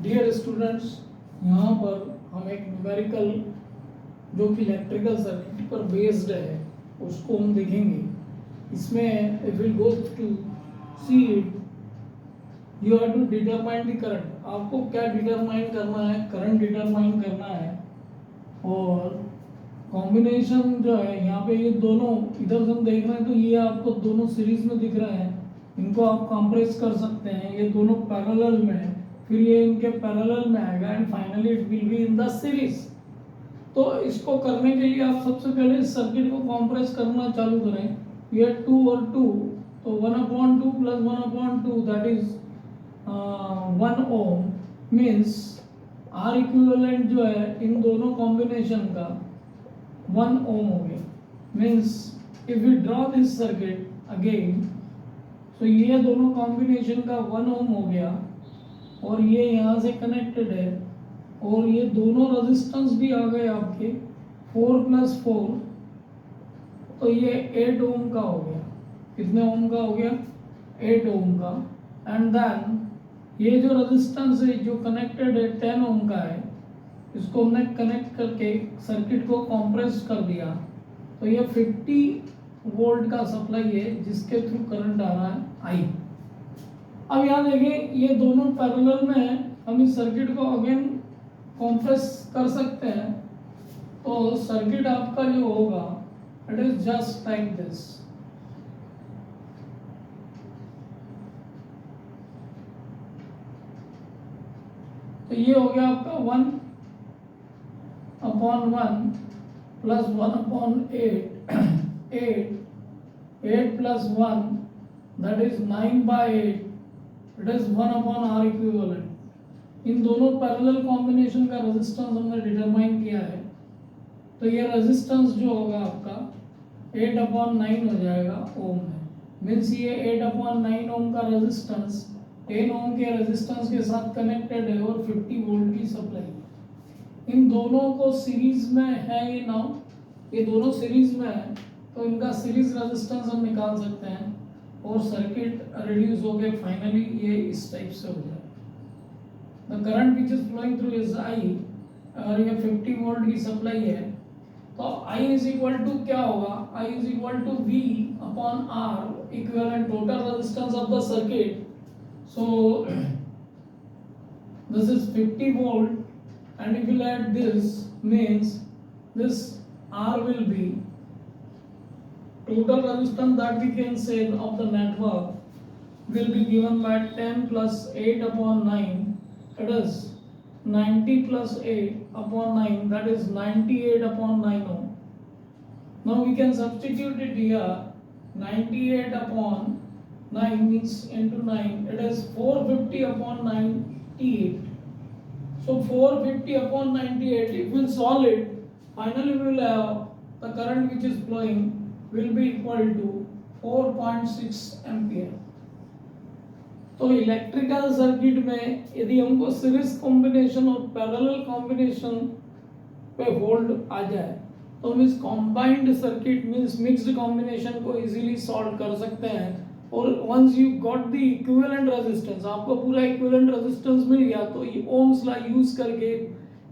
Dear students, यहाँ पर हम एक न्यूमेरिकल जो कि इलेक्ट्रिकल सर्किट पर बेस्ड है उसको हम देखेंगे। इसमें if will go to see it, you have to determine the current. आपको क्या डिटरमाइन करना है? करंट डिटरमाइन करना है। और कॉम्बिनेशन जो है यहाँ पे, ये दोनों इधर से हम देख रहे हैं तो ये आपको दोनों सीरीज में दिख रहे हैं, इनको आप कंप्रेस कर सकते हैं। ये दोनों पैरेलल में है, फिर ये इनके पैरेलल में आएगा and finally it will be in the series. तो इसको करने के लिए आप सबसे पहले इस सर्किट को कंप्रेस करना चालू करें। ये 2 और 2, तो 1/2 plus 1/2 that is 1 ohm, means R equivalent जो है इन दोनों कॉम्बिनेशन का 1 ओम हो गया। Means if you draw this circuit again, तो ये दोनों कॉम्बिनेशन का 1 ओम हो गया और ये यहाँ से कनेक्टेड है और ये दोनों रेजिस्टेंस भी आ गए आपके 4 + 4, तो ये 8 ओम का हो गया। कितने ओम का हो गया? 8 ओम का। एंड देन ये जो रेजिस्टेंस है जो कनेक्टेड है 10 ओम का है, इसको हमने कनेक्ट करके सर्किट को कंप्रेस कर दिया, तो ये 50 वोल्ट का सप्लाई है जिसके थ्रू करंट आ रहा है आई। अब यहाँ देखें, ये दोनों पैरेलल में है, हम इस सर्किट को अगेन कंप्रेस कर सकते हैं। तो सर्किट आपका जो होगा it is just like this. तो ये हो गया आपका 1/1 plus 1/8 8 + 1 that is 9/8, it is 1/R equivalent. इन दोनों पैरेलल कॉम्बिनेशन का रेजिस्टेंस हमने डिटरमाइन किया है। तो ये रेजिस्टेंस जो होगा आपका 8/9 हो जाएगा ओम में। मीन्स ये 8/9 ओम का रेजिस्टेंस 10 ओम के रेजिस्टेंस के साथ कनेक्टेड है और 50 वोल्ट की सप्लाई है। इन दोनों को सीरीज में है ये नाउ, ये दोनों सीरीज में है, तो इनका सीरीज रेजिस्टेंस हम निकाल सकते हैं और सर्किट रिड्यूस हो गए। फाइनली ये इस टाइप से हो जाए। The current which is flowing through is I, और ये 50 वोल्ट की सप्लाई है, तो I इज इक्वल टू क्या होगा? I is equal to V/R, equivalent total resistance of the circuit. So this is 50 volt, and if you add this, means this R will be total resistance that we can say of the network will be given by 10 plus 8/9, it is 90 plus 8/9, that is 98/9 ohm. Now we can substitute it here. 98/9 means into 9, it is 450/98. So 450/98, if we solve it, finally we will have the current which is flowing will be equal to 4.6 ampere. तो electrical circuit में यदि हमको series combination और parallel combination पे hold आ जाए तो हम इस combined circuit means mixed combination को इजीली सॉल्व कर सकते हैं। और once you got the equivalent resistance, आपको पूरा इक्विवेलेंट रेजिस्टेंस मिल गया, तो ये ओम्स लॉ यूज करके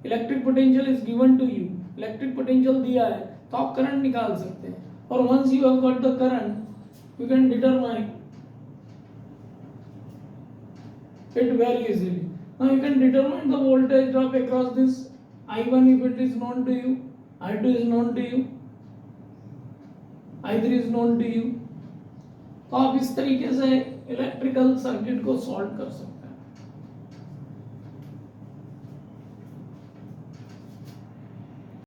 electric potential is given to you, electric potential दिया है तो आप करंट निकाल सकते हैं। और once you have got the current, you can determine it very easily. Now you can determine the voltage drop across this I1 if it is known to you, I2 is known to you, I3 is known to you. तो आप इस तरीके से electrical circuit को solve कर सकते हैं।